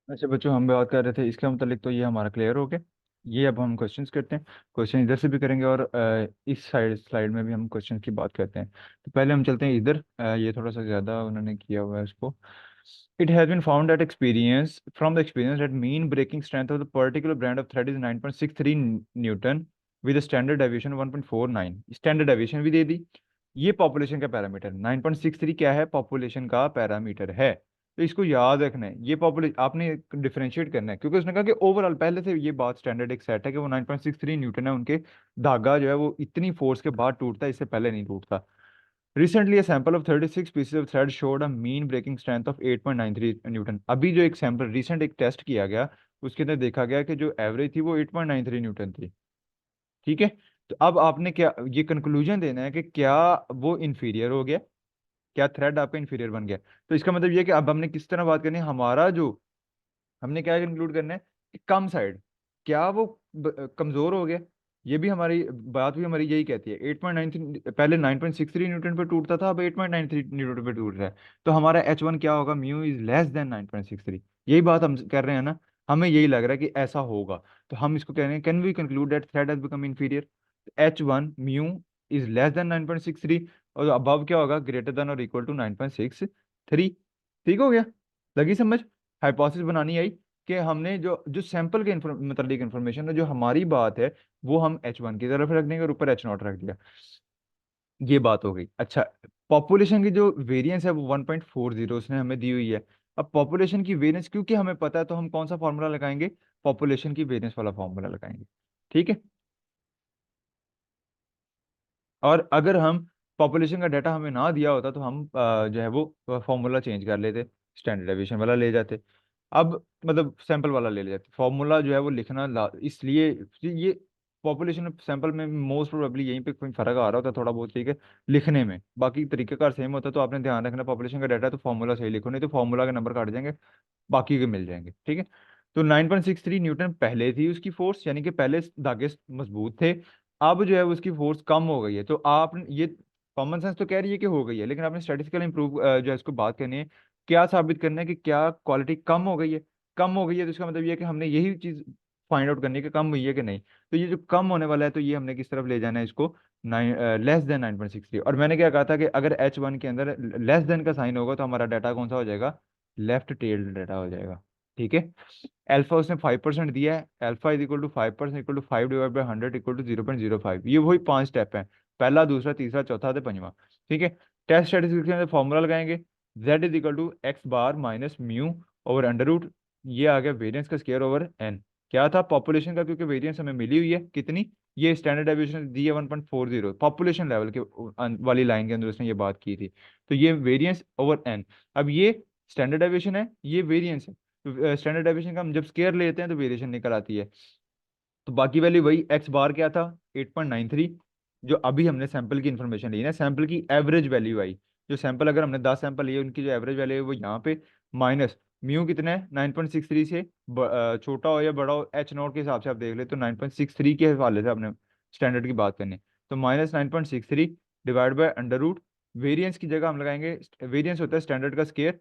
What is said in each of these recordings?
अच्छा बच्चों, हम बात कर रहे थे इसके मतलब, तो ये हमारा क्लियर हो गया। ये अब हम क्वेश्चंस करते हैं। क्वेश्चन इधर से भी करेंगे और इस साइड स्लाइड में भी हम क्वेश्चन की बात करते हैं। तो पहले हम चलते हैं इधर। ये थोड़ा सा ज़्यादा उन्होंने किया हुआ है उसको। It has been found that experience from the experience that mean breaking strength of the particular brand of thread is 9.63 newton with standard deviation 1.49। Standard deviation भी दे दी। ये पॉपुलेशन का पैरामीटर 9.63 क्या है, पॉपुलेशन का पैरामीटर है। तो इसको याद रखना है, ये पॉपुलेशन आपने डिफरेंशिएट करना है, क्योंकि उसने कहा कि ओवरऑल पहले से ये बात स्टैंडर्ड एक सेट है कि वो 9.63 न्यूटन है उनके। धागा जो है वो इतनी फोर्स के बाद टूटता है, इससे पहले नहीं टूटता। Recently sample of 36 pieces of thread showed a mean breaking strength of 8.93 newton. अभी जो एक सैंपल रिसेंट एक टेस्ट किया गया, उसके अंदर देखा गया कि जो एवरेज थी वो 8.93 न्यूटन थी। ठीक है। तो अब आपने क्या ये कंक्लूजन देना है कि क्या वो इंफीरियर हो गया, क्या थ्रेड आपका इंफीरियर बन गया। तो इसका मतलब ये है कि अब हमने किस तरह बात करनी है, हमारा जो हमने क्या इंक्लूड करना है कि कम साइड, क्या वो कमजोर हो गया। ये भी हमारी बात भी हमारी यही कहती है। 8.93 पहले 9.63 न्यूटन पे टूटता था, अब 8.93 न्यूटन पे टूट रहा है। तो हमारा H1 क्या होगा, म्यू इज लेस देन 9.63। यही बात हम कर रहे हैं ना। हमें यही लग रहा है कि ऐसा होगा। तो हम इसको कह रहे हैं, can we conclude that thread has become inferior. H1 mu is less than 9.63, और अबव क्या होगा, ग्रेटर देन और इक्वल टू 9.63। ठीक हो गया, लगी समझ। हाइपोथेसिस बनानी आई कि हमने जो जो सैंपल के मतलब इन्फॉर्मेशन है, जो हमारी बात है, वो हम H1 की तरफ रख देंगे और ऊपर H0 रख दिया। ये बात हो गई। अच्छा, पॉपुलेशन की जो वेरिएंस है वो 1.40 उसने हमें दी हुई है। अब पॉपुलेशन की वेरिएंस क्योंकि हमें पता है, तो हम कौन सा फॉर्मूला लगाएंगे, पॉपुलेशन की वेरिएंस वाला फॉर्मूला लगाएंगे। ठीक है। और अगर हम पॉपुलेशन का डाटा हमें ना दिया होता, तो हम जो है वो फॉर्मूला चेंज कर लेते, स्टैंडर्ड डेविएशन वाला ले जाते। अब मतलब सैंपल वाला ले जाते। फॉर्मूला जो है वो लिखना इसलिए ये पॉपुलेशन सैंपल में मोस्ट प्रोबेबली यहीं पे कोई फर्क आ रहा होता है थोड़ा बहुत, ठीक है, लिखने में। बाकी तरीकेकार सेम होता है, तो आपने ध्यान रखना पॉपुलेशन का डाटा है तो फॉर्मूला सही लिखो, नहीं तो फॉर्मूला के नंबर काट जाएंगे, बाकी के मिल जाएंगे। ठीक है। तो 9.63 न्यूटन पहले थी उसकी फोर्स, यानी कि पहले धागे मजबूत थे। अब जो है उसकी फोर्स कम हो गई है। तो आप ये कॉमन सेंस तो कह रही है कि हो गई है, लेकिन आपने स्टैटिस्टिकल इंप्रूव जो है इसको बात करनी है। क्या साबित करना है कि क्या क्वालिटी कम हो गई है। कम हो गई है तो इसका मतलब ये है कि हमने यही चीज फाइंड आउट करनी है कि कम हुई है कि नहीं। तो ये जो कम होने वाला है, तो ये हमने किस तरफ ले जाना है इसको, 9 लेस देन 9.63। और मैंने क्या कहा था कि अगर H1 के अंदर लेस देन का साइन होगा, तो हमारा डाटा कौन सा हो जाएगा, लेफ्ट टेल्ड डाटा हो जाएगा। ठीक है। अल्फा उसने 5% दिया है, alpha is equal to 5% equal to 5/100 equal to 0.05। ये वही 5 स्टेप हैं, पहला दूसरा तीसरा चौथा तो पंजवा। ठीक है। टेस्ट स्टैटिस्टिक्स के अंदर फॉर्मूला लगाएंगे, z is equal to x bar minus mu over under root. ये आ गया वेरियंस का स्क्वायर ओवर एन। क्या था, पॉपुलेशन का, क्योंकि वेरियंस हमें मिली हुई है कितनी, ये स्टैंडर्ड डेविएशन दी है 1.40 पॉपुलेशन लेवल के वाली लाइन के अंदर उसने ये बात की थी। तो ये वेरियंस ओवर एन। अब ये स्टैंडर्ड डेविएशन है, ये वेरियंस है। तो स्टैंडर्ड डेविएशन का हम जब स्केयर लेते हैं तो वेरिएशन निकल आती है। तो बाकी वैल्यू वही एक्स बार क्या था, 8.93। जो अभी हमने सैंपल की इंफॉर्मेशन ली ना, सैंपल की एवरेज वैल्यू आई। जो सैंपल अगर हमने 10 सैंपल लिए, उनकी जो एवरेज वैल्यू है वो यहाँ पे, माइनस म्यू कितना है 9.63 से छोटा हो या बड़ा हो, H0 के हिसाब से आप देख ले, तो 9.63 के हवाले से आपने स्टैंडर्ड की बात करनी है। तो -9.63 divide by under root, variance की जगह हम लगाएंगे, वेरियंस होता है स्टैंडर्ड का स्केयर।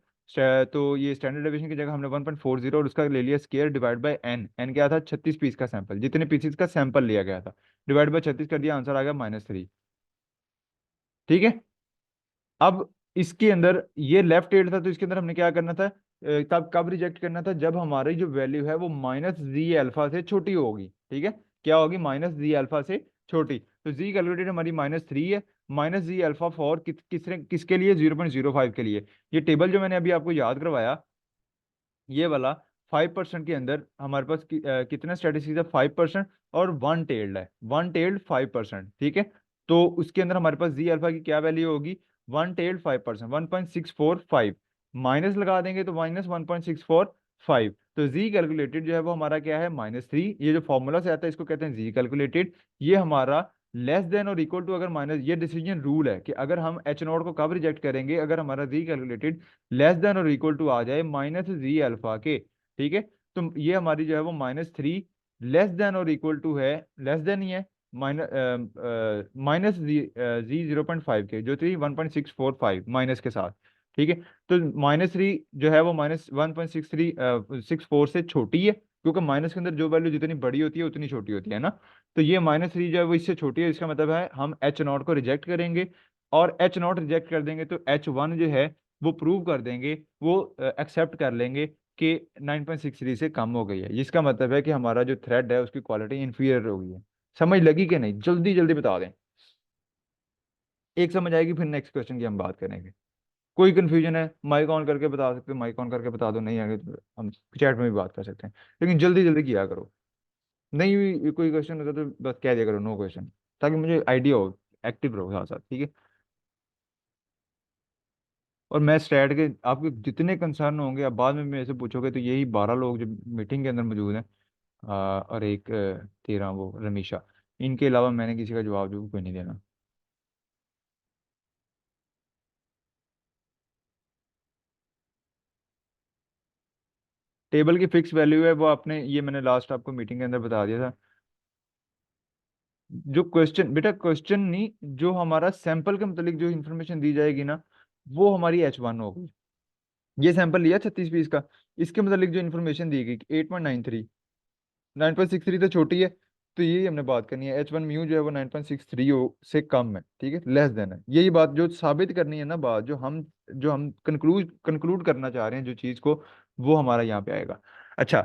तो ये स्टैंडर्ड डेविएशन की जगह हमने 1.40 और उसका ले लिया square divide by n. N क्या था, 36 पीस का सैंपल, जितने पीसेस का सैंपल लिया गया था, डिवाइड बाय 36 कर दिया, आंसर आ गया -3। ठीक है। अब इसके अंदर ये लेफ्ट एड था, तो इसके अंदर हमने क्या करना था, तब कब रिजेक्ट करना था, जब हमारी जो वैल्यू है वो -z अल्फा से छोटी होगी। ठीक है। क्या होगी, -z अल्फा से छोटी। तो z कैलकुलेटेड हमारी -3 है। -z अल्फा फॉर किसके लिए, 0.05 के लिए। ये टेबल जो मैंने अभी आपको याद करवाया, ये वाला 5% के अंदर हमारे पास कितना स्टैटिस्टिक्स है, 5%। और वन टेल्ड है, वन टेल्ड 5%। ठीक है। तो उसके अंदर हमारे पास जी अल्फा की क्या वैल्यू होगी, वन टेल्ड 5%, 1.645। माइनस लगा देंगे तो -1.645। तो जी कैलकुलेटेड जो है वो हमारा क्या है, -3। ये जो फॉर्मूला से आता है इसको कहते हैं जी कैलकुलेटेड। ये हमारा लेस देन और इक्वल टू, अगर माइनस, ये डिसीजन रूल है कि अगर हम H0 को कब रिजेक्ट करेंगे, अगर हमारा जी कैलकुलेटेड लेस देन और इक्वल टू आ जाए -z अल्फा के। ठीक है। तो ये हमारी जो है वो -3 लेस देन और इक्वल टू है, लेस देन ही है, माइनस जी 0.5 के, जो थी 1.645 माइनस के साथ। ठीक है। तो -3 जो है वो -1.6364 से छोटी है, क्योंकि माइनस के अंदर जो वैल्यू जितनी बड़ी होती है उतनी छोटी होती है ना। तो ये -3 जो है वो इससे छोटी है, इसका मतलब है हम H0 को रिजेक्ट करेंगे, और H0 रिजेक्ट कर देंगे तो H1 जो है वो प्रूव कर देंगे, वो एक्सेप्ट कर लेंगे कि 9.63 से कम हो गई है। इसका मतलब है कि हमारा जो थ्रेड है उसकी क्वालिटी इंफीरियर हो गई है। समझ लगी कि नहीं? जल्दी जल्दी बता दें, एक समझ आएगी, फिर नेक्स्ट क्वेश्चन की हम बात करेंगे। कोई कंफ्यूजन है माइक ऑन करके बता सकते हो, माइक ऑन करके बता दो, नहीं आगे तो हम चैट में भी बात कर सकते हैं, लेकिन जल्दी जल्दी किया करो। नहीं भी कोई क्वेश्चन होता तो बस कह दिया करो नो क्वेश्चन, ताकि मुझे आइडिया हो, एक्टिव रहो साथ साथ, ठीक है। और मैं स्टैट के आपके जितने कंसर्न होंगे आप बाद में मेरे से पूछोगे, तो यही 12 लोग जो मीटिंग के अंदर मौजूद हैं, और एक 13 वो रमीशा, इनके अलावा मैंने किसी का जवाब जो कोई नहीं देना। टेबल की फिक्स वैल्यू है वो आपने, ये मैंने लास्ट आपको मीटिंग के अंदर बता दिया था। जो क्वेश्चन बेटा, क्वेश्चन नहीं, जो हमारा सैंपल के मतलब जो इन्फॉर्मेशन दी जाएगी ना, वो हमारी H1 होगी। ये सैंपल लिया 36 पीस का, इसके मतलब जो इन्फॉर्मेशन दी गई 8.93, 9.63 तो छोटी है, तो यही हमने बात करनी है। H1 म्यू जो है वो 9.63 से कम है, ठीक है, लेस देन है। यही बात जो साबित करनी है ना, बात जो हम कंक्लूड करना चाह रहे हैं जो चीज़ को, वो हमारा यहाँ पे आएगा। अच्छा,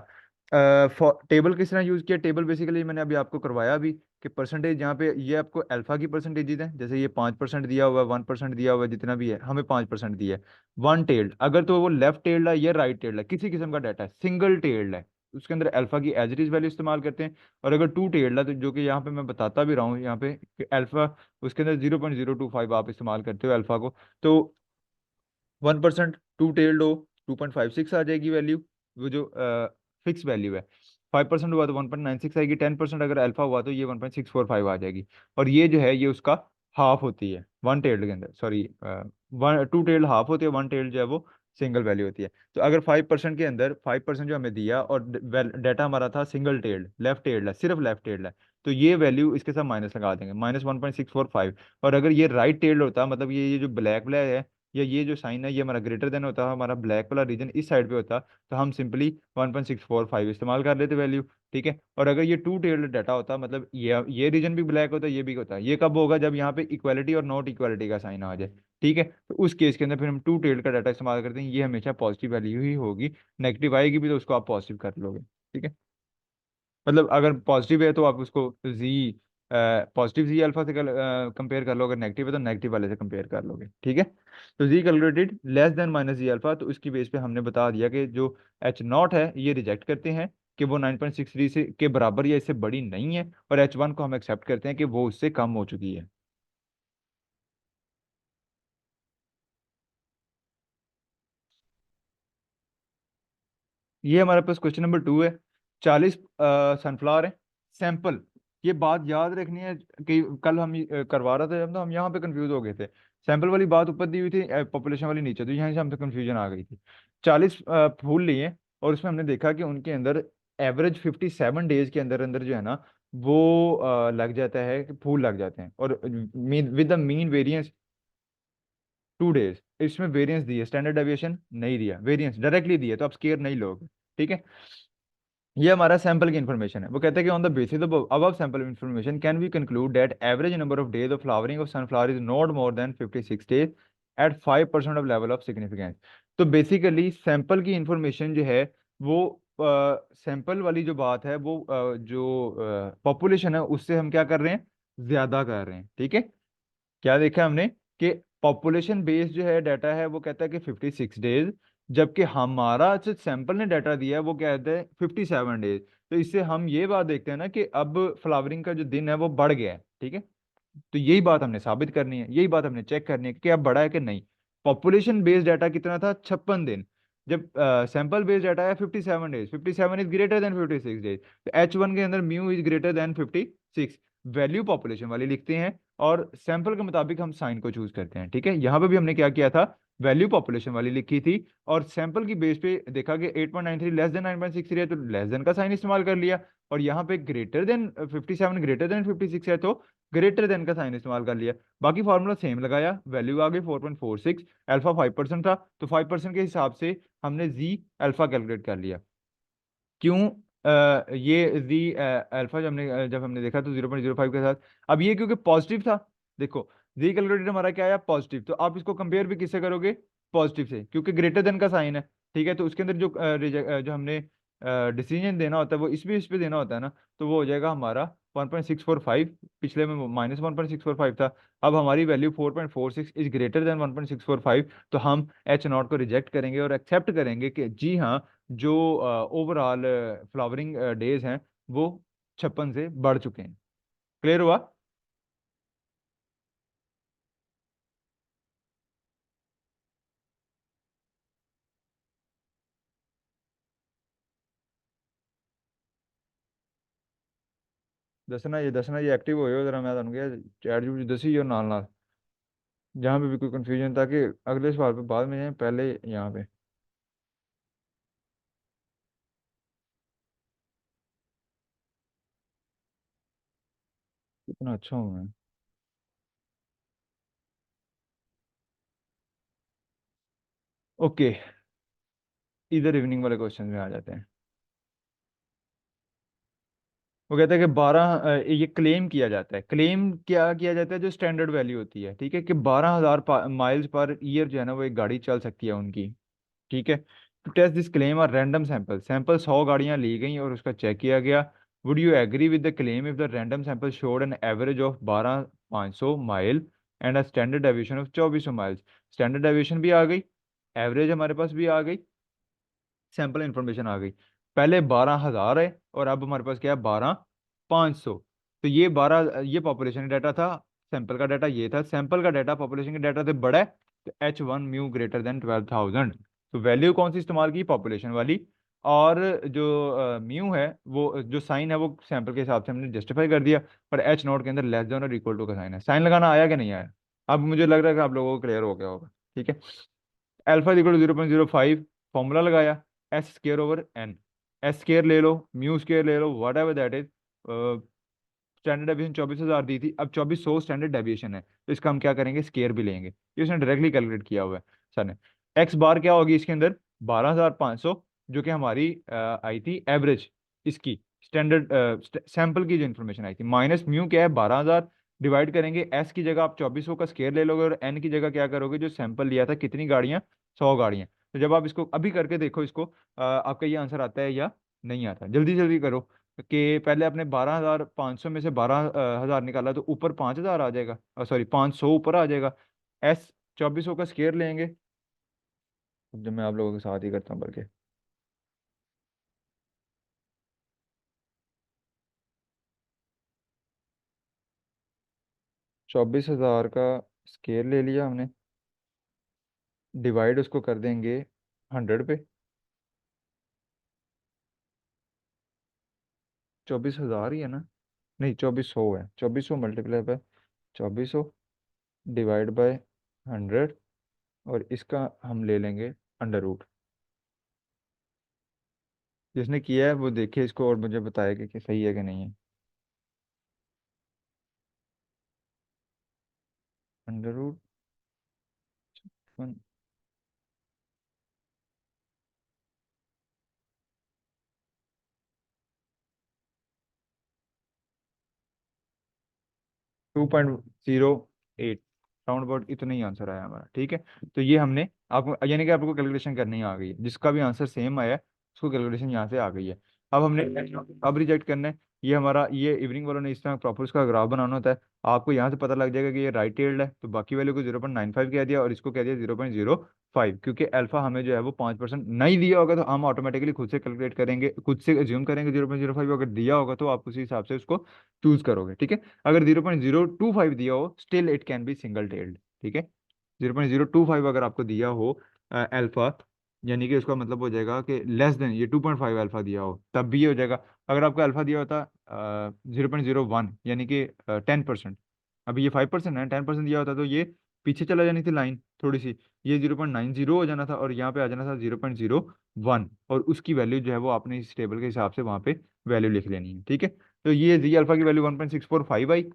टेबल किस तरह यूज किया? टेबल बेसिकली मैंने अभी आपको करवाया अभी, कि परसेंटेज यहाँ पे ये आपको अल्फा की परसेंटेज है, जैसे ये 5% दिया हुआ है, 1% दिया हुआ है, जितना भी है हमें 5% दिया है। वन टेल्ड, अगर तो वो लेफ्ट टेल्ड है या राइट टेल्ड है, किसी किस्म का डाटा है, सिंगल टेल्ड है, उसके अंदर अल्फा की एज इट इज वैल्यू इस्तेमाल करते हैं। और अगर टू टेल्ड है, तो जो कि यहाँ पे मैं बताता भी रहा हूँ यहाँ पे, कि अल्फा उसके अंदर 0.025 आप इस्तेमाल करते हो अल्फा को, तो 1% टू टेल्ड हो 2.56 आ जाएगी वैल्यू, वो जो फिक्स वैल्यू है। 5% हुआ तो 1.96 आएगी, 10% अगर अल्फा हुआ तो ये 1.645 आ जाएगी। और ये जो है ये उसका हाफ होती है वन टेल्ड के अंदर, sorry, one two tailed half होती है, वन टेल्ड जो है वो सिंगल वैल्यू होती है। तो अगर 5% के अंदर 5% जो हमें दिया, और डाटा हमारा था सिंगल टेल्ड, लेफ्ट टेल्ड है, सिर्फ लेफ्ट टेल्ड है, तो ये वैल्यू इसके साथ माइनस लगा देंगे, -1.645। और अगर ये राइट टेल्ड होता, मतलब ये जो ब्लैक ब्लैक है, या ये जो साइन है ये हमारा ग्रेटर देन होता, हमारा ब्लैक वाला रीजन इस साइड पे होता, तो हम सिंपली 1.645 इस्तेमाल कर लेते वैल्यू, ठीक है। और अगर ये टू टेल्ड डाटा होता, मतलब ये रीजन भी ब्लैक होता, ये भी होता, ये कब होगा? जब यहाँ पे इक्वालिटी और नॉट इक्वालिटी का साइन आ जाए, ठीक है। तो उस केस के अंदर फिर हम टू टेल्ड का डाटा इस्तेमाल करते हैं, ये हमेशा पॉजिटिव वैल्यू ही होगी। नेगेटिव आएगी भी तो उसको आप पॉजिटिव कर लोगे, ठीक है। मतलब अगर पॉजिटिव है तो आप उसको जी पॉजिटिव जी अल्फा से कंपेयर कर लो, अगर नेगेटिव है तो नेगेटिव वाले से कंपेयर कर लोगे, ठीक है। तो जी कैलकुलेटेड लेस देन -जी अल्फा, तो उसकी बेस पे हमने बता दिया कि जो H0 है ये रिजेक्ट करते हैं, कि वो 9.63 से के बराबर या इससे बड़ी नहीं है, और H1 को हम एक्सेप्ट करते हैं कि वो उससे कम हो चुकी है। ये हमारे पास क्वेश्चन नंबर 2 है। 40 सनफ्लावर है, सैंपल। ये बात याद रखनी है कि कल हम करवा रहे थे जब, तो हम यहाँ पे कंफ्यूज हो गए थे। सैंपल वाली बात ऊपर दी हुई थी, पॉपुलेशन वाली नीचे, तो यहाँ से हमसे कंफ्यूजन आ गई थी। 40 फूल लिए, और उसमें हमने देखा कि उनके अंदर एवरेज 57 डेज के अंदर अंदर जो है ना, वो लग जाता है, कि फूल लग जाते हैं, और with the mean variance 2 days. इसमें वेरिएंस दी है, स्टैंडर्ड डेविएशन नहीं दिया, वेरिएंस डायरेक्टली दिया, तो आप स्केयर नहीं लोगे, ठीक है। ये हमारा सैंपल की इन्फॉर्मेशन है। वो कहते हैं कि on the basis of above sample information can we conclude that average number of days of flowering of sunflower is not more than 56 days at 5% of level of significance. तो basically sample की information जो है वो, sample वाली जो बात है वो, जो पॉपुलेशन है उससे हम क्या कर रहे हैं, ज्यादा कर रहे हैं, ठीक है। क्या देखा हमने कि पॉपुलेशन बेस्ड जो है डाटा है वो कहता है कि 56 डेज, जबकि हमारा जो सैंपल ने डाटा दिया है वो कहता है 57 डेज। तो इससे हम ये बात देखते हैं ना कि अब फ्लावरिंग का जो दिन है वो बढ़ गया है, ठीक है। तो यही बात हमने साबित करनी है, यही बात हमने चेक करनी है कि अब बढ़ा है कि नहीं। पॉपुलेशन बेस्ड डाटा कितना था? 56 दिन। जब सैंपल बेस्ड डाटा है 57 days, 57 is greater than 56 days, तो H1 के अंदर mu is greater than 56। Value population वाली लिखते हैं, और सैंपल के मुताबिक हम साइन को चूज करते हैं, ठीक है। यहाँ पे भी हमने क्या किया था, वैल्यू पॉपुलेशन वाली लिखी थी, और सैंपल की बेस पे देखा कि 8.93 लेस देन 9.63 है, तो लेस देन का साइन इस्तेमाल कर लिया। और यहाँ पे ग्रेटर देन 57 ग्रेटर देन 56 है, तो ग्रेटर देन का साइन इस्तेमाल कर लिया। बाकी फॉर्मूला सेम लगाया, वैल्यू आ गई 4.46, अल्फा 5% था, तो 5% के हिसाब से हमने जी अल्फा कैलकुलेट कर लिया। क्यों? ये जी अल्फा जब हमने देखा तो 0.05 के साथ। अब ये क्योंकि पॉजिटिव था, देखो जी कैलकुलेटेड हमारा क्या आया, पॉजिटिव, तो आप इसको कंपेयर भी किससे करोगे, पॉजिटिव से, क्योंकि ग्रेटर देन का साइन है। ठीक है, तो उसके अंदर जो हमने डिसीजन देना होता है वो इस पे देना होता है ना, तो वो हो जाएगा हमारा 1.645, पिछले में -1.645 था। अब हमारी वैल्यू 4.46 इज ग्रेटर देन 1.645, तो हम एच नॉट को रिजेक्ट करेंगे और एक्सेप्ट करेंगे कि जी हाँ, जो ओवरऑल फ्लावरिंग डेज हैं वो 56 से बढ़ चुके हैं। क्लियर हुआ? दसना ये एक्टिव हो जरा, मैं ਤੁਹਾਨੂੰ ਕਿਹਾ चैट जी दसी और नाल नाल जहाँ पे भी कोई कंफ्यूजन, ताकि अगले सवाल पे बाद में जाए, पहले यहाँ पे। इतना अच्छा हूँ मैं। ओके, इधर इवनिंग वाले क्वेश्चन में आ जाते हैं। वो कहता है कि 12, ये क्लेम किया जाता है, क्लेम क्या किया जाता है, जो स्टैंडर्ड वैल्यू होती है, ठीक है, कि 12,000 माइल्स पर ईयर जो है ना वो एक गाड़ी चल सकती है उनकी। ठीक है, to test this claim are random sample, sample 100 गाड़ियां ली गई और उसका चेक किया गया। Would you agree with the claim if the random sample showed an average of 12,500 mile and a standard deviation of 2400 miles? Standard deviation भी आ गई, एवरेज हमारे पास भी आ गई, सैंपल इंफॉर्मेशन आ गई। पहले 12,000 है और अब हमारे पास क्या है, 12,500। तो ये 12, ये पॉपुलेशन का डाटा था, सैंपल का डाटा ये था, सैंपल का डाटा पॉपुलेशन के डाटा से बड़ा है, तो H1 म्यू ग्रेटर देन 12,000। तो वैल्यू कौन सी इस्तेमाल की, पॉपुलेशन वाली। और जो म्यू है, वो जो साइन है वो सैंपल के हिसाब से हमने जस्टिफाई कर दिया, पर एच नोट के अंदर लेस देन और इक्वल टू का साइन है। साइन लगाना आया कि नहीं आया? अब मुझे लग रहा है कि आप लोगों को क्लियर हो गया होगा। ठीक है, अल्फा इक्वल टू 0.05, फॉर्मूला लगाया, S square over N, S square ले लो, म्यू स्केयर ले लो, whatever that is. Standard deviation 24,000 दी थी, अब 2400 स्टैंडर्ड डेविएशन है, तो इसका हम क्या करेंगे, स्केयर भी लेंगे। ये उसने डायरेक्टली कैलकुलेट किया हुआ है सर ने। एक्स बार क्या होगी इसके अंदर, 12,500, जो कि हमारी आई थी एवरेज, इसकी स्टैंडर्ड सैंपल की जो इन्फॉर्मेशन आई थी, माइनस म्यू क्या है 12,000, डिवाइड करेंगे एस की जगह आप 2400 का स्केयर ले लोगे, और एन की जगह क्या करोगे, जो सैंपल लिया था कितनी गाड़ियां, 100 गाड़ियां। तो जब आप इसको अभी करके देखो इसको, आपका ये आंसर आता है या नहीं आता, जल्दी जल्दी करो। कि पहले आपने 12,500 में से 12,000 निकाला, तो ऊपर 5,000 आ जाएगा, सॉरी 500 ऊपर आ जाएगा। एस 2400 का स्केयर लेंगे, जब मैं आप लोगों के साथ ही करता हूँ बल्कि। 24,000 का स्केयर ले लिया हमने, डिवाइड उसको कर देंगे 100 पे। 24,000 ही है ना, नहीं 2400 है, 2400 मल्टीप्लाई बाय 2400 डिवाइड बाय 100, और इसका हम ले लेंगे अंडर रूट। जिसने किया है वो देखे इसको और मुझे बताएगा कि सही है कि नहीं है। अंडर रूट 2.08, राउंड अबाउट इतना ही आंसर आया हमारा। ठीक है, तो ये हमने आपको, यानी कि आपको कैलकुलेशन करनी आ गई है, जिसका भी आंसर सेम आया है उसको कैलकुलेशन यहाँ से आ गई है। अब हमने अब रिजेक्ट करना है। ये हमारा, ये इवनिंग वालों ने इस तरह प्रॉपर उसका ग्राफ बनाना होता है। आपको यहाँ से पता लग जाएगा कि ये राइट टेल्ड है, तो बाकी वाले को 0.95 कह दिया और इसको कह दिया 0.05, क्योंकि अल्फा हमें जो है वो 5% नहीं दिया होगा, तो हम ऑटोमेटिकली खुद से कैलकुलेट करेंगे, खुद से एज्यूम करेंगे 0.05, अगर दिया होगा तो आप उसी हिसाब से उसको चूज करोगे। ठीक है, अगर 0.025 दिया हो, still it can be single tailed. ठीक है, 0.025 अगर आपको दिया हो अल्फा, यानी कि उसका मतलब हो जाएगा कि लेस देन ये 2.5 अल्फा दिया हो, तब भी ये हो जाएगा। अगर आपको अल्फा दिया होता 0.01, यानी कि 10%, अभी ये 5% है, 10% दिया होता तो ये पीछे चला जानी थी लाइन थोड़ी सी, ये 0.90 हो जाना था और यहाँ पे आ जाना था 0.01, और उसकी वैल्यू जो है वो आपने इस टेबल के हिसाब से वहां पे वैल्यू लिख लेनी है, ठीक है। तो ये जी अल्फा की वैल्यू 1.645 आई,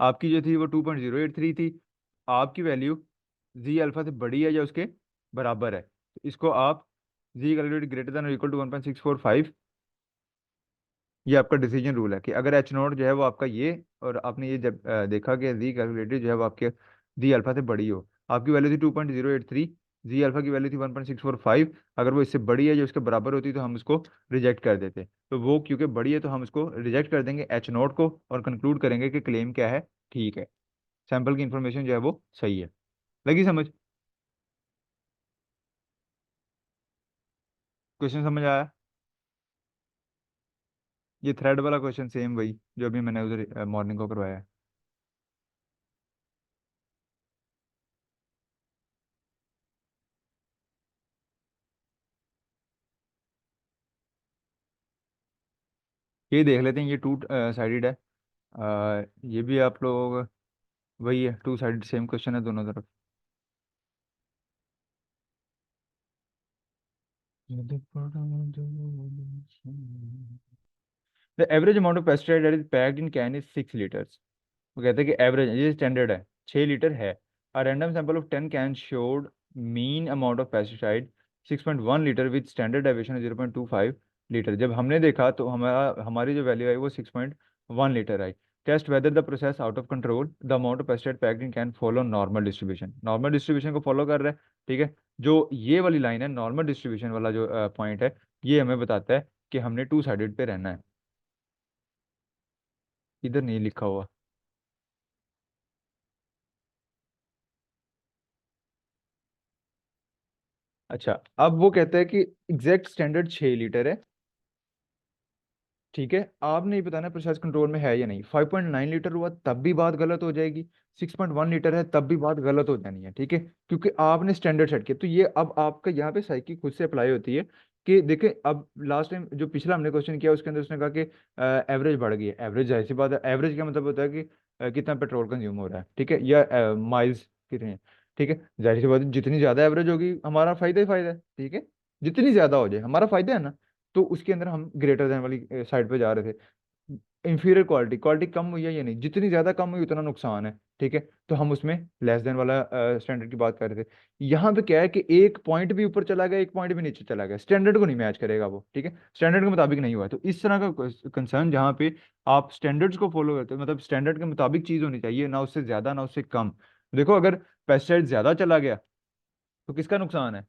आपकी जो थी वो 2.083 थी, आपकी वैल्यू जी अल्फा से बड़ी है या उसके बराबर है, तो इसको आप जी कैलकुलेट ग्रेटर देन और इक्वल टू 1.645, ये आपका डिसीजन रूल है कि अगर एच नॉट जो है वो आपका ये, और आपने ये जब देखा कि जी कैलकुलेटेड जो है वो आपके जी अल्फा से बड़ी हो, आपकी वैल्यू थी 2.083, जी अल्फा की वैल्यू थी 1.645, अगर वो इससे बड़ी है जो उसके बराबर होती तो हम उसको रिजेक्ट कर देते, तो वो क्योंकि बड़ी है तो हम उसको रिजेक्ट कर देंगे एच नॉट को, और कंक्लूड करेंगे कि क्लेम क्या है, ठीक है, सैंपल की इंफॉर्मेशन जो है वो सही है। लगी समझ? क्वेश्चन समझ आया? ये थ्रेड वाला क्वेश्चन सेम वही जो अभी मैंने उधर मॉर्निंग को करवाया है। ये देख लेते हैं, ये टू साइडेड है, ये भी आप लोग, वही है, टू साइड सेम क्वेश्चन है दोनों तरफ। The average amount of pesticide that is packed in can is 6 litres. वो कहते हैं कि एवरेज, ये स्टैंडर्ड है, 6 लीटर है। A random sample of 10 can showed mean amount of pesticide 6.1 litre with standard deviation 0.25 litre. जब हमने देखा तो हमारा हमारी जो वैल्यू आई वो 6.1 लीटर आई। Test whether the process out of control, the amount of pesticide packed in can follow normal distribution, normal distribution को फॉलो कर रहा है, ठीक है। जो ये वाली लाइन है नॉर्मल डिस्ट्रीब्यूशन वाला जो पॉइंट है, ये हमें बताता है कि हमने टू साइडेड पे रहना है। इधर नहीं लिखा हुआ। अच्छा, अब वो कहता है कि एग्जैक्ट स्टैंडर्ड 6 लीटर है, ठीक है। आपने ये बताना प्रोसेस कंट्रोल में है या नहीं। 5.9 लीटर हुआ तब भी बात गलत हो जाएगी, 6.1 लीटर है तब भी बात गलत हो जानी है, ठीक है, क्योंकि आपने स्टैंडर्ड सेट किया। तो ये अब आपका यहाँ पे साइकिल खुद से अप्लाई होती है कि देखिए, अब लास्ट टाइम जो पिछला हमने क्वेश्चन किया उसके अंदर उसने कहा कि एवरेज बढ़ गई है, एवरेज ऐसी बात है, एवरेज का मतलब होता है कि कितना पेट्रोल कंज्यूम हो रहा है, ठीक है, या माइल्स कितने हैं, ठीक है। जाहिर सी बात है जितनी ज्यादा एवरेज होगी हमारा फायदा ही फायदा है, ठीक है, जितनी ज्यादा हो जाए हमारा फायदा है ना। तो उसके अंदर हम ग्रेटर देन वाली साइड पे जा रहे थे। इंफीरियर क्वालिटी, क्वालिटी कम हुई है या नहीं, जितनी ज्यादा कम हुई उतना नुकसान है, ठीक है। तो हम उसमें लेस देन वाला स्टैंडर्ड की बात कर रहे थे। यहाँ पे क्या है कि एक पॉइंट भी ऊपर चला गया एक पॉइंट भी नीचे चला गया, स्टैंडर्ड को नहीं मैच करेगा वो, ठीक है, स्टैंडर्ड के मुताबिक नहीं हुआ है। तो इस तरह का कंसर्न जहाँ पे आप स्टैंडर्ड्स को फॉलो करते हो, मतलब स्टैंडर्ड के मुताबिक चीज होनी चाहिए, ना उससे ज्यादा ना उससे कम। देखो, अगर पेस्टिसाइड ज्यादा चला गया तो किसका नुकसान है?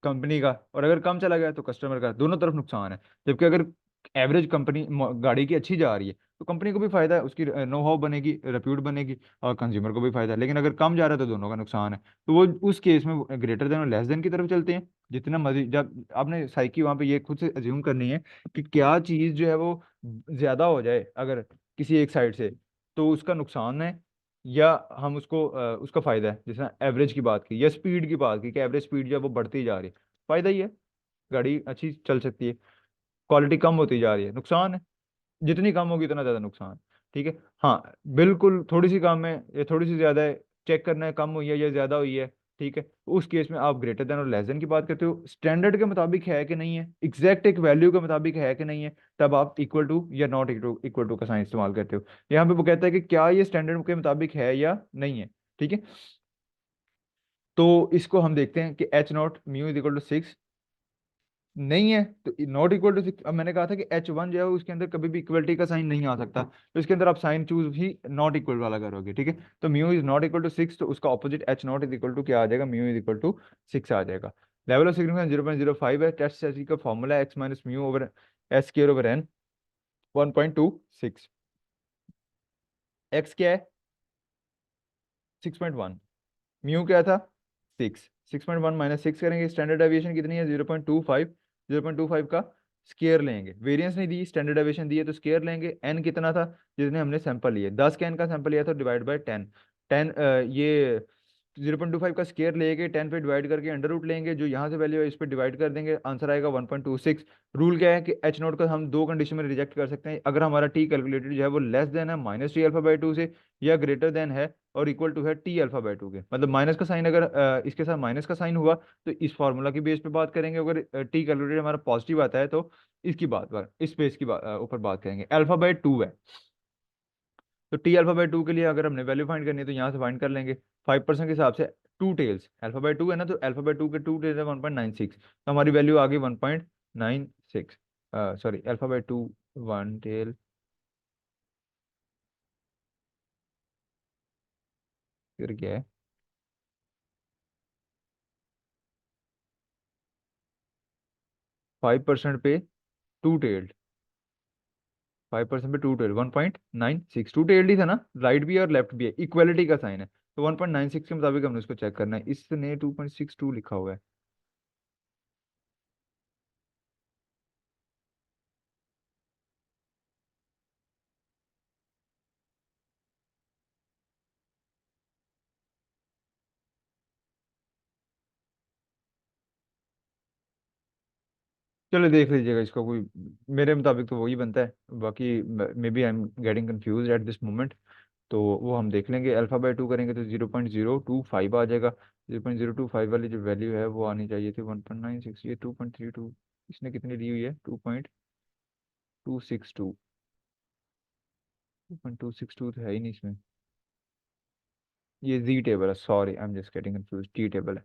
कंपनी का, और अगर कम चला गया तो कस्टमर का, दोनों तरफ नुकसान है। जबकि अगर एवरेज कंपनी गाड़ी की अच्छी जा रही है तो कंपनी को भी फायदा है, उसकी नो हाउ बनेगी, रेप्यूट बनेगी, और कंज्यूमर को भी फायदा है। लेकिन अगर कम जा रहा है तो दोनों का नुकसान है। तो वो उस केस में ग्रेटर देन और लेस देन की तरफ चलते हैं। जितना मर्जी, जब आपने साइकी वहां पे ये खुद से अज्यूम करनी है कि क्या चीज जो है वो ज्यादा हो जाए अगर किसी एक साइड से, तो उसका नुकसान है या हम उसको उसका फायदा है। जैसे एवरेज की बात की या स्पीड की बात की कि एवरेज स्पीड जो है वो बढ़ती जा रही है, फायदा ही है, गाड़ी अच्छी चल सकती है। क्वालिटी कम होती जा रही है, नुकसान है, जितनी कम होगी उतना ज्यादा नुकसान, ठीक है। हाँ, बिल्कुल थोड़ी सी कम है या थोड़ी सी ज्यादा है, चेक करना है कम हुई है या ज्यादा हुई है, ठीक है। तो उस केस में आप ग्रेटर देन और लेस देन की बात करते हो, स्टैंडर्ड के मुताबिक है कि नहीं है, एग्जैक्ट एक वैल्यू के मुताबिक है कि नहीं है, तब आप इक्वल टू या नॉट इक्वल टू का साइन इस्तेमाल करते हो। यहाँ पे वो कहता है कि क्या ये स्टैंडर्ड के मुताबिक है या नहीं है, ठीक है। तो इसको हम देखते हैं कि H not mu is equal to 6, नहीं है तो नॉट इक्वल टू 6। अब मैंने कहा था कि एच वन जो है उसके अंदर कभी भी इक्वलिटी का साइन नहीं आ सकता, तो इसके अंदर आप साइन चूज ही नॉट इक्वल वाला करोगे, ठीक है। तो mu is not equal to 6, तो उसका opposite H naught is equal to क्या आ जाएगा, म्यू इज इक्वल टू 6 आ जाएगा। लेवल ऑफ सिग्निफिकेंस 0.05 है, टेस्ट सेट का formula X minus mu over S square over N 1.26। X क्या है? 6.1। म्यू क्या था? 6। 6.1 माइनस 6 करेंगे, स्टैंडर्ड डेविएशन कितनी है? 0.25। 0.25 का स्केयर लेंगे, वेरिएंस नहीं दी, स्टैंडर्ड डेविएशन दी है तो स्केयर लेंगे। एन कितना था जितने हमने सैंपल लिए? 10 का एन का सैंपल लिया तो डिवाइड बाय 10। 10 ये 0.25 का स्केयर लेके 10 पे डिवाइड करके अंडर रूट लेंगे, जो यहाँ से वैल्यू है इस पे डिवाइड कर देंगे, आंसर आएगा 1.26। रूल क्या है कि एच नोट का हम दो कंडीशन में रिजेक्ट कर सकते हैं, अगर हमारा टी कैलकुलेटेड जो है वो लेस देन है -t α/2 से, या ग्रेटर देन है और इक्वल टू है t α/2 के। मतलब माइनस का साइन अगर इसके साथ माइनस का साइन हुआ तो इस फॉर्मूला की बेस पे बात करेंगे, अगर टी कैलकुलेटेड हमारा पॉजिटिव आता है तो इसकी बात पर इस पे इसकी ऊपर बात करेंगे। α/2 है, तो t α/2 के लिए अगर हमने वैल्यू फाइंड करनी है तो यहाँ से फाइंड कर लेंगे 5% के हिसाब से। टू टेल्स α/2 है ना, तो α/2 के टू टेल्स है 1.96, तो हमारी वैल्यू आ गई 1.96। सॉरी, α/2 वन टेल, फिर क्या है 5% पे टू टेल्ड, 5% पे टू टेल्ड 1.96, टू टेल्ड ही था ना, राइट भी है और लेफ्ट भी है, इक्वलिटी का साइन है, तो 1.96 के मुताबिक हमने उसको चेक करना है, इसने 2.62 लिखा हुआ है। चलो देख लीजिएगा इसका, कोई मेरे मुताबिक तो वही बनता है, बाकी maybe I am getting confuse at this moment, तो वो हम देख लेंगे। α/2 करेंगे तो 0.025 आ जाएगा, 0.025 वाली जो वैल्यू है वो आनी चाहिए थी 1.96, ये 2.32, इसने कितनी दी हुई है 2.262, 2.262 तो है ही नहीं इसमें, ये जी टेबल है, sorry I am just getting confuse, tea table है,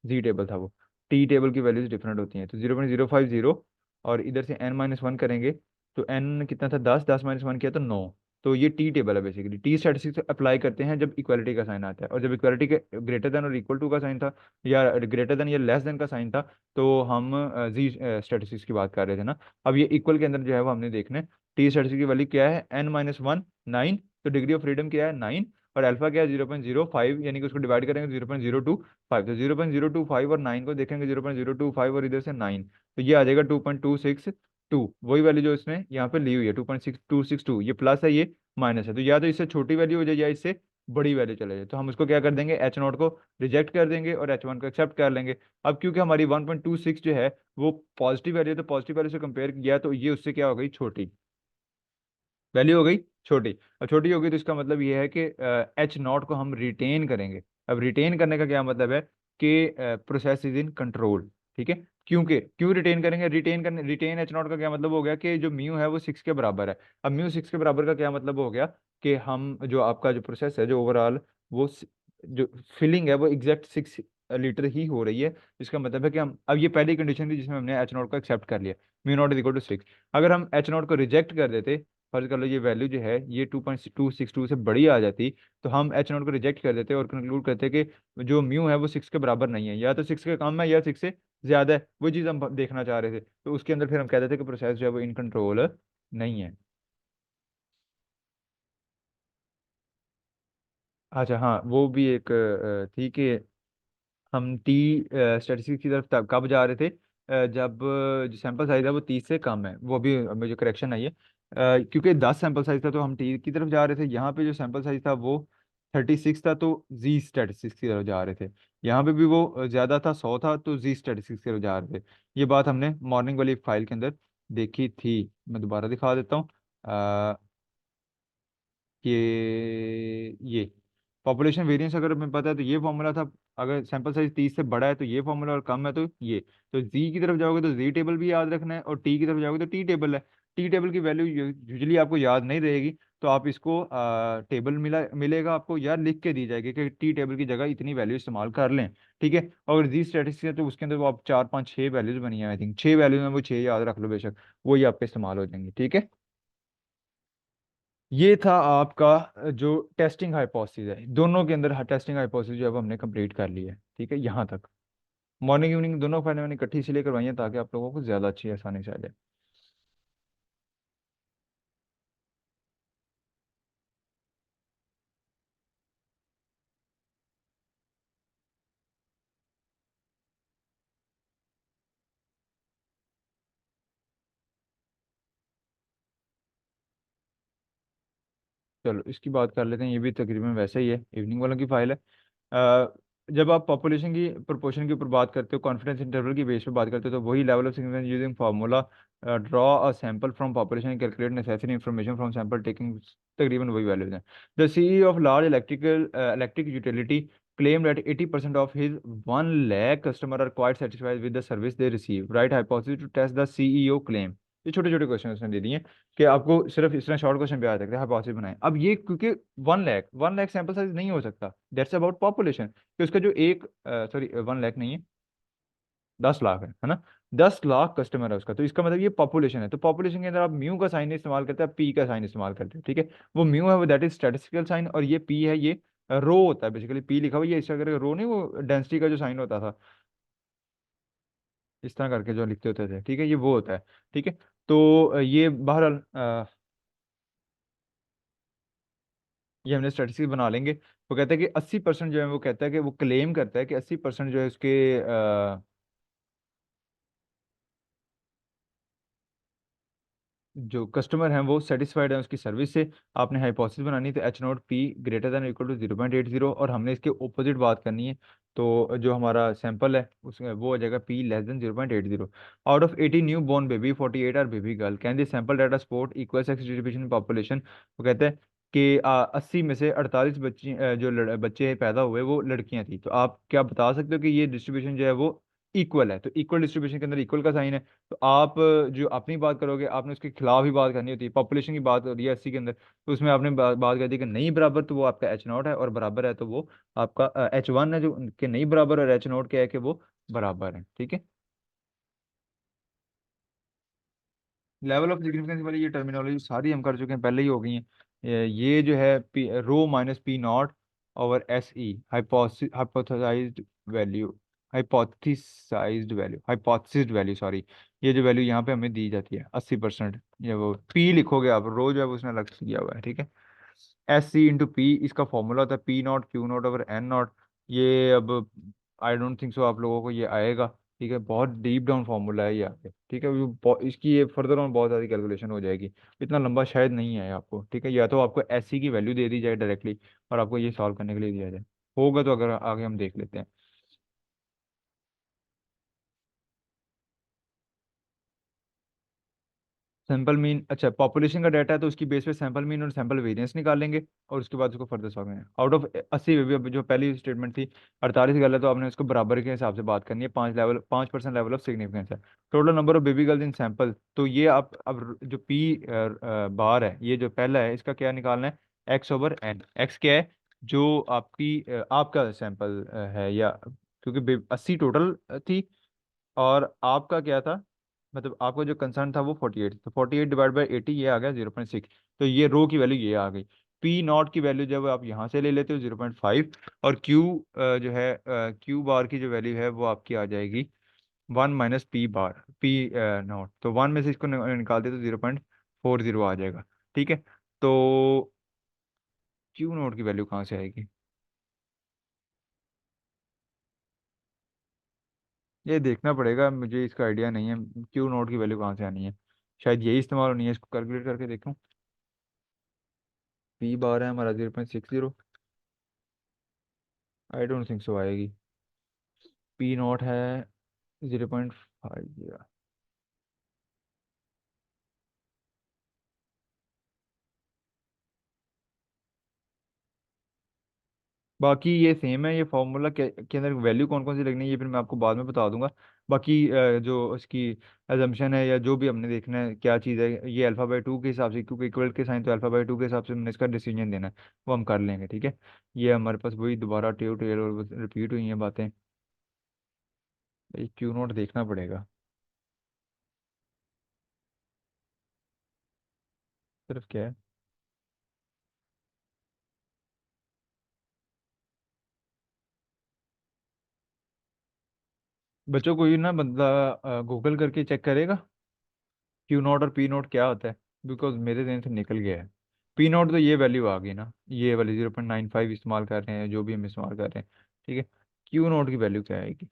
जी टेबल था वो। टी टेबल की वैल्यूज डिफरेंट होती हैं, तो 0.050 और इधर से n-1 करेंगे, तो n कितना था 10, 10 - 1 किया तो 9, तो ये टी टेबल है बेसिकली। टी स्टैटिस्टिक्स अप्लाई करते हैं जब इक्वालिटी का साइन आता है, और जब इक्वालिटी के ग्रेटर देन और इक्वल टू का साइन था, या ग्रेटर देन या लेस देन का साइन था, तो हम जी स्टैटिस्टिक्स की बात कर रहे थे ना। अब ये इक्वल के अंदर जो है वो हमने देखना है, टी स्टैटिस्टिक्स की वैल्यू क्या है, n-1 9, तो डिग्री ऑफ फ्रीडम क्या है 9, और अल्फा क्या है 0.05, यानी कि उसको डिवाइड करेंगे 0.025, तो 0.025 और 9 को देखेंगे 0.025 और इधर से 9, तो ये आ जाएगा 2.262, वही वैल्यू जो इसने यहाँ पे ली हुई है 2.6262, ये प्लस है ये माइनस है, तो या तो इससे छोटी वैल्यू हो जाए या इससे बड़ी वैल्यू चले जाए, तो हम उसको क्या कर देंगे, एच नॉट को रिजेक्ट कर देंगे और H1 को एक्सेप्ट कर लेंगे। अब क्योंकि हमारी 1.26 जो है वो पॉजिटिव वैल्यू है, तो पॉजिटिव वैल्यू से कंपेयर किया तो ये उससे क्या हो गई, छोटी वैल्यू हो गई, छोटी। अब छोटी होगी तो इसका मतलब ये है कि एच नॉट को हम रिटेन करेंगे। अब रिटेन करने का क्या मतलब है कि प्रोसेस इज इन कंट्रोल, ठीक है। क्योंकि क्यों रिटेन करेंगे, रिटेन करने, रिटेन एच नॉट का क्या मतलब हो गया कि जो म्यू है वो 6 के बराबर है। अब म्यू 6 के बराबर का क्या मतलब हो गया कि हम जो आपका जो प्रोसेस है जो ओवरऑल वो जो फिलिंग है वो एग्जैक्ट 6 लीटर ही हो रही है, इसका मतलब है कि हम, अब ये पहली कंडीशन थी जिसमें हमने एच नॉट को एक्सेप्ट कर लिया, mu naught is equal to 6। अगर हम एच नॉट को रिजेक्ट कर देते, फर्ज कर लो ये वैल्यू जो है ये 2.262 से बड़ी आ जाती, तो हम एच नॉट को रिजेक्ट कर देते और कंक्लूड करते कि जो म्यू है वो 6 के बराबर नहीं है, या तो 6 के कम है या 6 से ज्यादा है, वो चीज़ हम देखना चाह रहे थे, तो उसके अंदर फिर हम कहते थे कि प्रोसेस जो है वो इन कंट्रोल नहीं है। अच्छा हाँ, वो भी एक थी कि हम टी स्टैटिस्टिक्स की तरफ कब जा रहे थे, जब जो सैंपल साइज है वो 30 से कम है, वो भी मुझे करेक्शन है ये, क्योंकि 10 सैंपल साइज था तो हम टी की तरफ जा रहे थे, यहाँ पे जो सैंपल साइज था वो 36 था तो जी स्टैटिस्टिक्स की तरफ जा रहे थे, यहाँ पे भी वो ज़्यादा था 100 था तो जी स्टैटिस्टिक्स की तरफ जा रहे थे। ये बात हमने मॉर्निंग वाली फाइल के अंदर देखी थी, मैं दोबारा दिखा देता हूँ ये पॉपुलेशन वेरिएंस अगर हमें पता है तो ये फॉर्मूला था, अगर सैंपल साइज 30 से बड़ा है तो ये फॉर्मूला और कम है तो ये, तो जी की तरफ जाओगे तो जी टेबल भी याद रखना है और टी की तरफ जाओगे तो टी टेबल है। टी टेबल की वैल्यू यूजुअली आपको याद नहीं रहेगी, तो आप इसको टेबल मिलेगा आपको, या लिख के दी जाएगी कि टी टेबल की जगह इतनी वैल्यू इस्तेमाल कर लें, ठीक है। और जी स्टैटिस्टिक्स है तो उसके अंदर वो आप 4 5 6 वैल्यूज बनी है, आई थिंक 6 वैल्यूज में वो 6 याद रख लो बेशक, वही आपके इस्तेमाल हो जाएंगी, ठीक है। ये था आपका जो टेस्टिंग हाइपोथेसिस है, दोनों के अंदर टेस्टिंग हाइपोथेसिस जो है वो हमने कंप्लीट कर ली है, ठीक है यहाँ तक। मॉर्निंग इवनिंग दोनों फाइलें मैंने इकट्ठी इसलिए करवाई हैं ताकि आप लोगों को ज़्यादा अच्छी आसानी से आ जाए। चलो इसकी बात कर लेते हैं, ये भी तकरीबन वैसे ही है, इवनिंग वालों की फाइल है। जब आप पॉपुलेशन की प्रोपोर्शन के ऊपर बात करते हो, कॉन्फिडेंस इंटरवल की बेस पे बात करते हो, तो वही level of significance using formula draw a sample from population calculate necessary information from sample taking, तकरीबन वही वैल्यूज हैं। The CEO of large electric utility claimed that 80% of his 1 lakh customer are quite satisfied with the service they receive. Right hypothesis to test the CEO claim. ये छोटे छोटे question उसने दे दिए कि आपको सिर्फ इस तरह शॉर्ट क्वेश्चन पे आ सकते हैं, हाइपोथेसिस बनाएं। अब ये क्योंकि 1 लाख सैंपल साइज नहीं हो सकता, दैट्स अबाउट पॉपुलेशन, कि उसका जो एक, सॉरी 1 लाख नहीं है, 10 लाख है ना, 10 लाख कस्टमर है उसका, तो इसका मतलब ये पॉपुलेशन है। तो पॉपुलेशन के अंदर आप म्यू का साइन इस्तेमाल करते हैं, पी का साइन इस्तेमाल करते हैं, ठीक है। वो म्यू है वो दैट इज स्टैटिस्टिकल साइन, और ये पी है ये रो होता है बेसिकली, पी लिखा हुआ ये इस तरह करके रो नहीं, वो डेंसिटी का जो साइन होता था इस तरह करके जो लिखते होते थे, ठीक है, ये वो होता है, ठीक है। तो ये बहरहाल ये हमने स्टैटिस्टिक्स बना लेंगे। वो कहता है कि 80% जो है, वो कहता है कि वो क्लेम करता है कि 80% जो है उसके जो कस्टमर हैं वो सेटिस्फाइड हैं उसकी सर्विस से। आपने हाइपोथेसिस बनानी है, तो H naught P greater than equal to 0.80, और हमने इसके ऑपोजिट बात करनी है। तो जो हमारा सैंपल है उसमें वो हो जाएगा P less than 0.80। Out of 80 newborn baby 48 are baby girl, can this sample data support equal sex distribution population. वो कहते हैं कि 80 में से 48 बच्ची जो बच्चे पैदा हुए वो लड़कियां थी, तो आप क्या बता सकते हो कि ये डिस्ट्रीब्यूशन जो है वो इक्वल है। तो इक्वल डिस्ट्रीब्यूशन के अंदर इक्वल का साइन है। तो आप जो अपनी बात करोगे, आपने उसके खिलाफ ही बात करनी होती है। पॉपुलेशन की बात हो रही है 80 के अंदर, तो उसमें आपने बात कर दी कि नहीं बराबर, तो वो आपका एच नॉट है, और बराबर है तो वो आपका H1 है, जो कि नहीं बराबर, और एच नॉट क्या है कि वो बराबर है, ठीक है। लेवल ऑफ सिग्निफिकेंस वाली ये टर्मिनोलॉजी सारी हम कर चुके हैं, पहले ही हो गई हैं। ये जो है P rho minus P nought over S E, hypothesized value, hypothesized value sorry, ये जो वैल्यू यहाँ पे हमें दी जाती है 80%, ये वो पी लिखोगे आप, रो जो है वो उसने अलग से दिया हुआ है, ठीक है। एस सी इंटू पी इसका फॉर्मूला होता है P naught Q naught over N naught. ये अब आई डोंट थिंक सो आप लोगों को ये आएगा, ठीक है, बहुत डीप डाउन फॉर्मूला है ये आगे, ठीक है। इसकी ये फर्दर ऑन बहुत सारी कैलकुलेशन हो जाएगी, इतना लंबा शायद नहीं है आपको, ठीक है। या तो आपको एस सी की वैल्यू दे दी जाए डायरेक्टली, और आपको ये सॉल्व करने के लिए दिया जाए, होगा तो अगर आगे हम देख लेते हैं। सैंपल मीन, अच्छा पॉपुलेशन का डाटा है तो उसकी बेस पे सैंपल मीन और सैंपल वेरिएंस निकालेंगे, और उसके बाद उसको फर्दर सॉल्व करेंगे। आउट ऑफ 80 अभी जो पहली स्टेटमेंट थी 48 गलत, तो आपने उसको बराबर के हिसाब से बात करनी है, 5% लेवल ऑफ सिग्निफिकेंस है। Total number of baby girls in sample, तो ये आप अब जो पी बार है, ये जो पहला है इसका क्या निकालना है, एक्स ओवर एन। एक्स क्या है, जो आपकी आपका सैंपल है, या क्योंकि 80 टोटल थी, और आपका क्या था, मतलब आपका जो कंसर्न था वो 48, तो 48 डिवाइड बाई 80 ये आ गया 0.6। तो ये रो की वैल्यू ये आ गई। पी नॉट की वैल्यू जब आप यहाँ से ले लेते हो 0.5, और क्यू जो है क्यू बार की जो वैल्यू है वो आपकी आ जाएगी 1 - पी बार, पी नॉट, तो 1 में से इसको निकालते तो 0.40 आ जाएगा, ठीक है। तो क्यू नॉट की वैल्यू कहाँ से आएगी, ये देखना पड़ेगा, मुझे इसका आइडिया नहीं है क्यू नोट की वैल्यू कहाँ से आनी है। शायद यही इस्तेमाल होनी है, इसको कैलकुलेट करके देखूं। पी बार है हमारा 0.60, आई डोंट थिंक सो आएगी। पी नोट है 0.5। बाकी ये सेम है, ये फॉर्मूला के अंदर वैल्यू कौन कौन सी लगनी है ये फिर मैं आपको बाद में बता दूंगा। बाकी जो उसकी एजम्पशन है, या जो भी हमने देखना है क्या चीज़ है, ये अल्फ़ा/2 के हिसाब से, क्योंकि इक्वल के साइन तो अल्फ़ा/2 के हिसाब से हमने इसका डिसीजन देना है, वो हम कर लेंगे, ठीक है। ये हमारे पास वही दोबारा टेल टेल और रिपीट हुई हैं बातें। क्यू नोट देखना पड़ेगा, सिर्फ क्या है। बच्चों को ये ना बंदा गूगल करके चेक करेगा क्यू नॉट और पी नॉट क्या होता है, बिकॉज मेरे दिन से निकल गया है। पी नॉट तो ये वैल्यू आ गई ना, ये वाली 0.95 इस्तेमाल कर रहे हैं, जो भी हम इस्तेमाल कर रहे हैं, ठीक है। क्यू नॉट की वैल्यू क्या आएगी,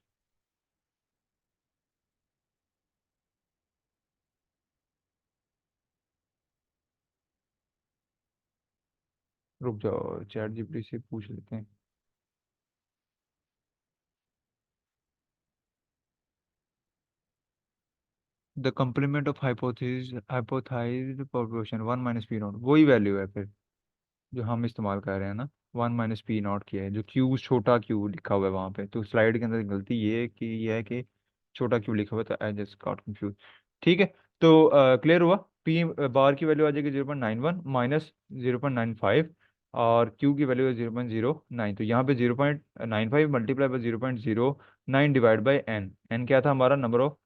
रुक जाओ चैट जीपीटी से पूछ लेते हैं। The complement of hypothesized proportion one minus P nought, वही वैल्यू है फिर जो हम इस्तेमाल कर रहे हैं ना। वन माइनस पी नॉट किया है, जो क्यू छोटा क्यू लिखा हुआ है वहाँ पे, तो स्लाइड के अंदर गलती ये है कि ये है कि छोटा क्यू लिखा हुआ है, तो आई जस्ट गॉट कंफ्यूज। ठीक है, तो क्लियर हुआ। पी बार की वैल्यू आ जाएगी 0.91 माइनस 0.95, और क्यू की वैल्यू है 0.09, तो यहाँ पे 0.95 multiply by 0.09 divide by N. N क्या था हमारा, नंबर ऑफ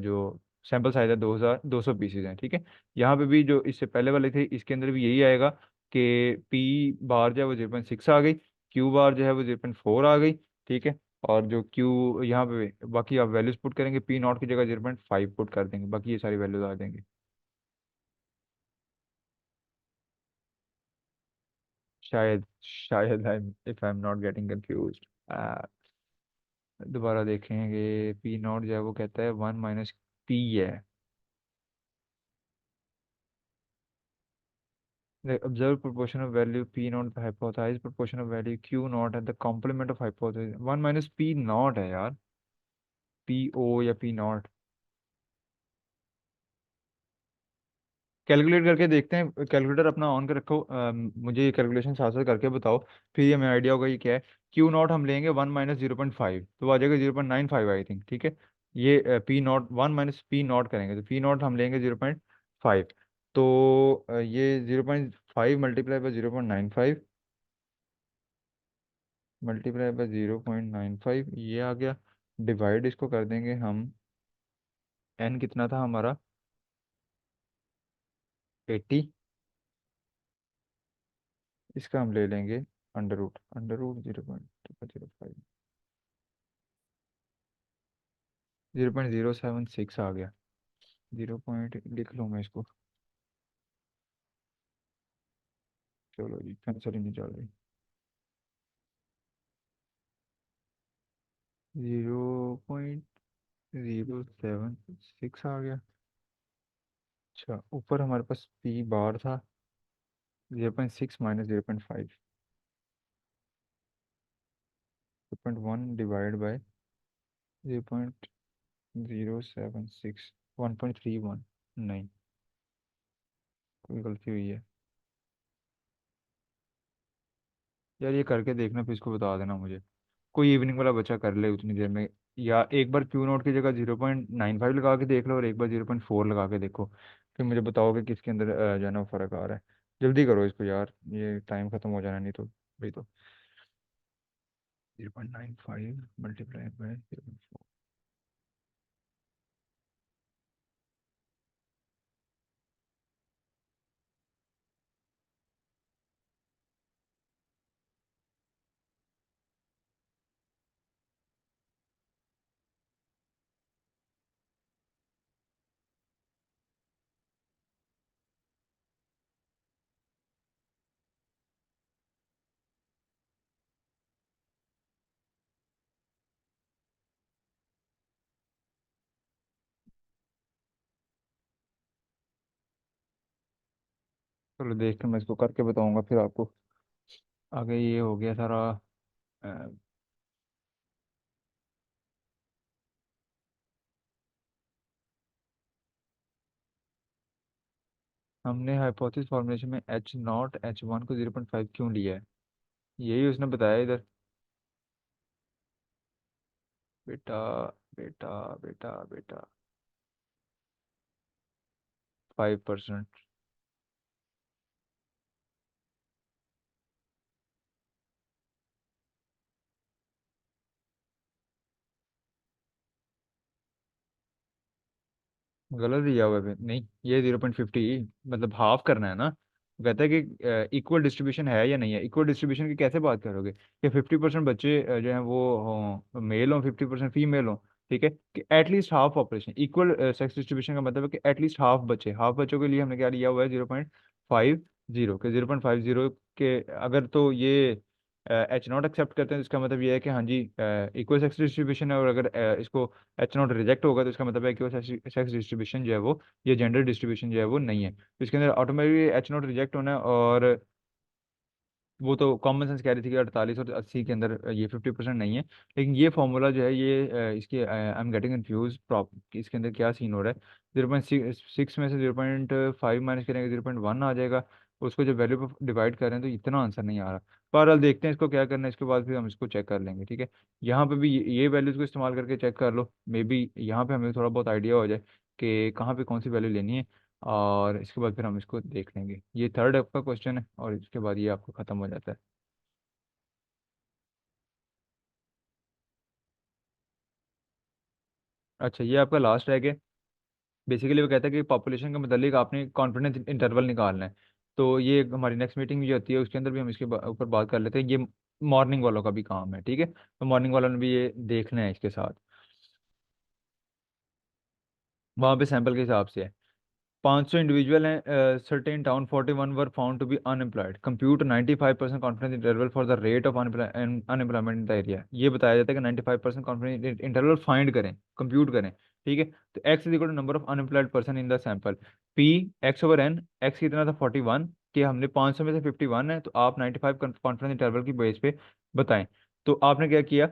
जो सैंपल साइज है 2200 पीसीज हैं। ठीक है, यहाँ पे भी जो इससे पहले वाले थे इसके अंदर भी यही आएगा कि पी बार जो है वो 0.6 आ गई, क्यू बार जो है वो 0.4 आ गई। ठीक है, और जो क्यू यहाँ पे बाकी आप वैल्यूज पुट करेंगे, पी नॉट की जगह 0.5 पुट कर देंगे, बाकी ये सारी वैल्यूज आ जाएंगी। शायद शायद I if I am not getting confuse, दोबारा देखेंगे। पी नॉट जो है वो कहता है वन माइनस पी है। The observed proportion of value P naught, the hypothesized proportion of value Q naught and the complement of hypothesis, one minus P not है यार, पी ओ या पी नॉट। कैलकुलेट करके देखते हैं, calculator अपना on कर रखो, मुझे ये कैलकुलेशन साथ साथ करके बताओ, फिर ये हमें आइडिया होगा ये क्या है। क्यू नॉट हम लेंगे वन माइनस 0.5, तो वो आ जाएगा 0.95 आई थिंक। ठीक है, ये P not one minus P not करेंगे तो पी नॉट हम लेंगे 0.5, तो ये 0.5 मल्टीप्लाई बाय 0.95 मल्टीप्लाई बाय 0.95 ये आ गया, डिवाइड इसको कर देंगे हम, एन कितना था हमारा, 80, इसका हम ले लेंगे अंडर रूट 0.005, 0.076 आ गया। 0 लिख लूँ मैं इसको, चलो जी कैंसिल ही नहीं चल रही। 0.076 आ गया। अच्छा, ऊपर हमारे पास पी बार था, 0.6 माइनस 0.5, 0.1 डिवाइड बाय 0.076, 1.31, नहीं कोई गलती हुई है यार, ये करके देखना फिर इसको बता देना मुझे। कोई इवनिंग वाला बच्चा कर ले उतनी देर में, या एक बार क्यू नोट की जगह 0.95 लगा के देख लो, और एक बार 0.4 लगा के देखो, फिर मुझे बताओ कि किसके अंदर जो है ना वो फर्क आ रहा है। जल्दी करो इसको यार, ये टाइम खत्म हो जाना नहीं तो भाई। तो 0.95 मल्टीप्लाई बाय 0.4, चलो देख के मैं इसको करके बताऊंगा फिर आपको। आगे ये हो गया सारा। अ, हमने हाइपोथेसिस फॉर्मुलेशन में एच नॉट एच वन को 0.5 क्यों लिया है, यही उसने बताया इधर। बेटा बेटा बेटा बेटा 5%। गलत दिया हुआ है नहीं, ये 0.50, मतलब हाफ करना है ना। वो कहता है कि इक्वल डिस्ट्रीब्यूशन है या नहीं है, इक्वल डिस्ट्रीब्यूशन की कैसे बात करोगे कि 50% बच्चे जो हैं वो हों मेल हों, 50% फीमेल हों। ठीक है, कि at least half population, equal sex distribution का मतलब है कि एटलीस्ट हाफ बच्चे, हाफ बच्चों के लिए हमने क्या लिया हुआ है 0.50 के 0.50 के। अगर तो ये एच नॉट एक्सेप्ट करते हैं तो इसका मतलब ये है कि हाँ जी इक्वल सेक्स डिस्ट्रीब्यूशन है, और अगर इसको एच नॉट रिजेक्ट होगा तो इसका मतलब है कि वो सेक्स डिस्ट्रीब्यूशन जो है वो, ये जेंडर डिस्ट्रीब्यूशन जो है वो नहीं है, तो इसके अंदर ऑटोमेटिकली एच नॉट रिजेक्ट होना है। और वो तो कॉमन सेंस कह रही थी कि 48 और 80 के अंदर ये 50% नहीं है। लेकिन ये फॉर्मूला जो है ये इसके आई एम गेटिंग कंफ्यूज प्रॉप इसके अंदर क्या सीन हो रहा है। 0.6 में से 0.5 माइनस करेंगे 0.1 आ जाएगा। उसको जब वैल्यू पर डिवाइड कर रहे हैं तो इतना आंसर नहीं आ रहा। बहरहाल देखते हैं इसको क्या करना है, इसके बाद फिर हम इसको चेक कर लेंगे, ठीक है। यहाँ पे भी ये वैल्यूज को इस्तेमाल करके चेक कर लो, मे बी यहाँ पे हमें थोड़ा बहुत आइडिया हो जाए कि कहाँ पे कौन सी वैल्यू लेनी है। और इसके बाद फिर हम इसको देख लेंगे। ये थर्ड आपका क्वेश्चन है और इसके बाद ये आपको खत्म हो जाता है। अच्छा, ये आपका लास्ट रह गया। बेसिकली वो कहता है कि पॉपुलेशन के मतलब आपने कॉन्फिडेंस इंटरवल निकालना है। तो ये हमारी नेक्स्ट मीटिंग जो होती है उसके अंदर भी हम इसके ऊपर बात कर लेते हैं। ये मॉर्निंग वालों का भी काम है, ठीक है, तो मॉर्निंग वालों ने भी ये देखना है इसके साथ। वहाँ पे सैंपल के हिसाब से है। 500 इंडिविजुअल हैं, certain town 41 were found to be unemployed, compute 95% confidence interval for the rate of unemployment in the area. ये बताया जाता है कि 95% कॉन्फिडेंस इंटरवल फाइंड करें, कंप्यूट करें, ठीक है। तो X is equal to number of unemployed person in the sample. P X over N, X कितना था 41, कि हमने 500 में से 51 है, तो आप 95 कॉन्फिडेंस इंटरवल की बेस पे बताएं। तो आपने क्या किया,